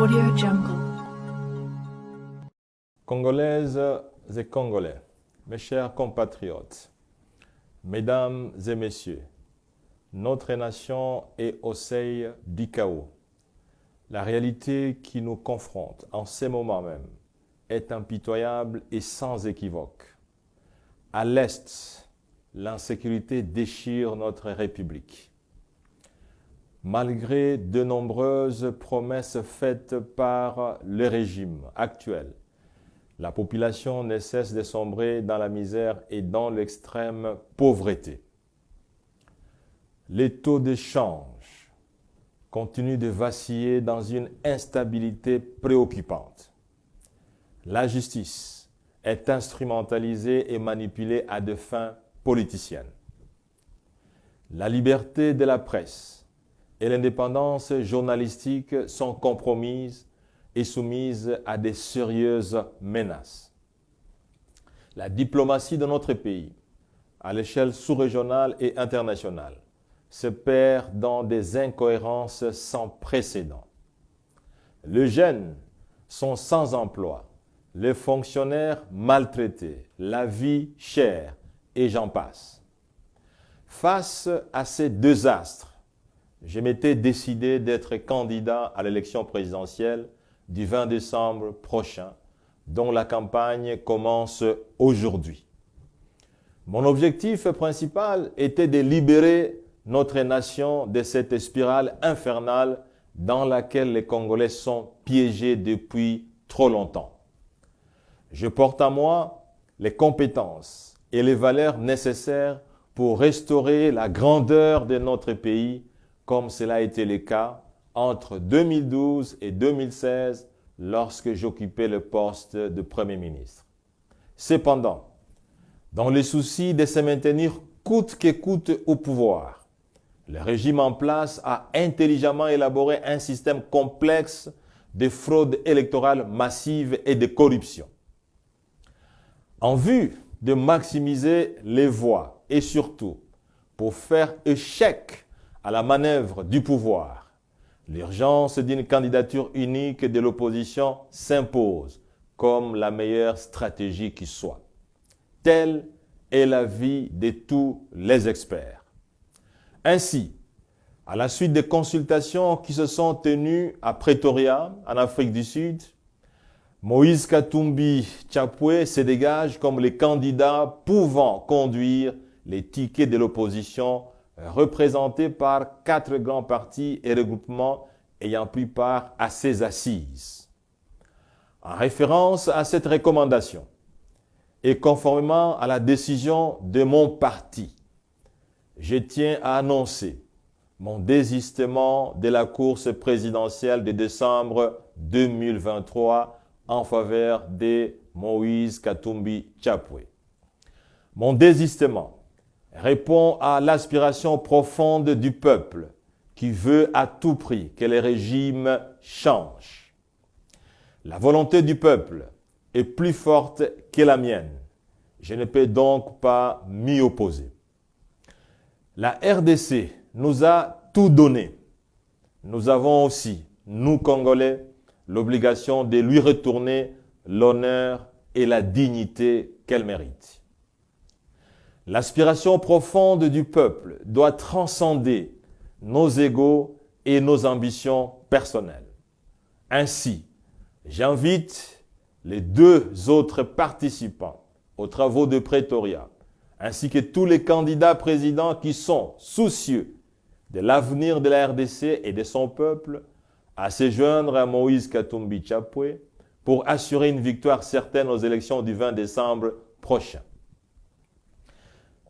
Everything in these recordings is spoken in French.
AudioJungle. Congolaises et Congolais, mes chers compatriotes, mesdames et messieurs, notre nation est au seuil du chaos. La réalité qui nous confronte en ces moments même est impitoyable et sans équivoque. À l'Est, l'insécurité déchire notre République. Malgré de nombreuses promesses faites par le régime actuel, la population ne cesse de sombrer dans la misère et dans l'extrême pauvreté. Les taux de change continuent de vaciller dans une instabilité préoccupante. La justice est instrumentalisée et manipulée à des fins politiciennes. La liberté de la presse et l'indépendance journalistique sont compromises et soumises à des sérieuses menaces. La diplomatie de notre pays, à l'échelle sous-régionale et internationale, se perd dans des incohérences sans précédent. Les jeunes sont sans emploi, les fonctionnaires maltraités, la vie chère, et j'en passe. Face à ces deux astres, je m'étais décidé d'être candidat à l'élection présidentielle du 20 décembre prochain, dont la campagne commence aujourd'hui. Mon objectif principal était de libérer notre nation de cette spirale infernale dans laquelle les Congolais sont piégés depuis trop longtemps. Je porte en moi les compétences et les valeurs nécessaires pour restaurer la grandeur de notre pays, comme cela a été le cas entre 2012 et 2016 lorsque j'occupais le poste de Premier ministre. Cependant, dans le souci de se maintenir coûte que coûte au pouvoir, le régime en place a intelligemment élaboré un système complexe de fraude électorale massive et de corruption. En vue de maximiser les voix et surtout pour faire échec à la manœuvre du pouvoir, l'urgence d'une candidature unique de l'opposition s'impose comme la meilleure stratégie qui soit. Telle est l'avis de tous les experts. Ainsi, à la suite des consultations qui se sont tenues à Pretoria, en Afrique du Sud, Moïse Katumbi Tchapwe se dégage comme le candidat pouvant conduire les tickets de l'opposition représentés par 4 grands partis et regroupements ayant pris part à ces assises. En référence à cette recommandation et conformément à la décision de mon parti, je tiens à annoncer mon désistement de la course présidentielle de décembre 2023 en faveur de Moïse Katumbi Tchapwe. Mon désistement répond à l'aspiration profonde du peuple qui veut à tout prix que le régime change. La volonté du peuple est plus forte que la mienne. Je ne peux donc pas m'y opposer. La RDC nous a tout donné. Nous avons aussi, nous Congolais, l'obligation de lui retourner l'honneur et la dignité qu'elle mérite. L'aspiration profonde du peuple doit transcender nos égos et nos ambitions personnelles. Ainsi, j'invite les 2 autres participants aux travaux de Pretoria, ainsi que tous les candidats présidents qui sont soucieux de l'avenir de la RDC et de son peuple, à se joindre à Moïse Katumbi Tchapwe pour assurer une victoire certaine aux élections du 20 décembre prochain.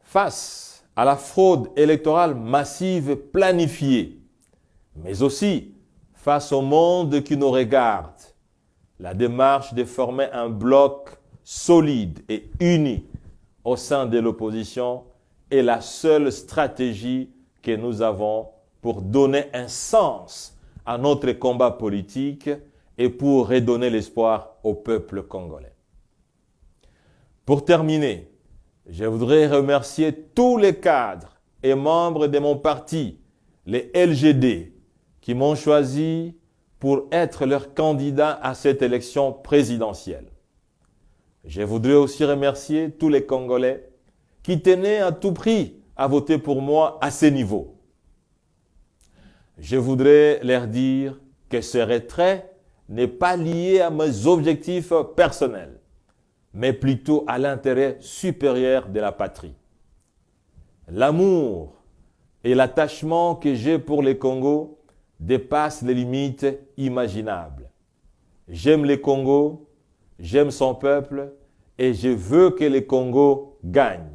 Face à la fraude électorale massive planifiée, mais aussi face au monde qui nous regarde, la démarche de former un bloc solide et uni au sein de l'opposition est la seule stratégie que nous avons pour donner un sens à notre combat politique et pour redonner l'espoir au peuple congolais. Pour terminer, je voudrais remercier tous les cadres et membres de mon parti, les LGD, qui m'ont choisi pour être leur candidat à cette élection présidentielle. Je voudrais aussi remercier tous les Congolais qui tenaient à tout prix à voter pour moi à ce niveau. Je voudrais leur dire que ce retrait n'est pas lié à mes objectifs personnels, mais plutôt à l'intérêt supérieur de la patrie. L'amour et l'attachement que j'ai pour le Congo dépassent les limites imaginables. J'aime le Congo, j'aime son peuple et je veux que le Congo gagne.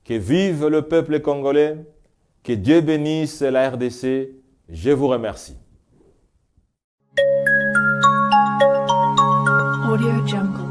Que vive le peuple congolais, que Dieu bénisse la RDC. Je vous remercie. Audio Jungle.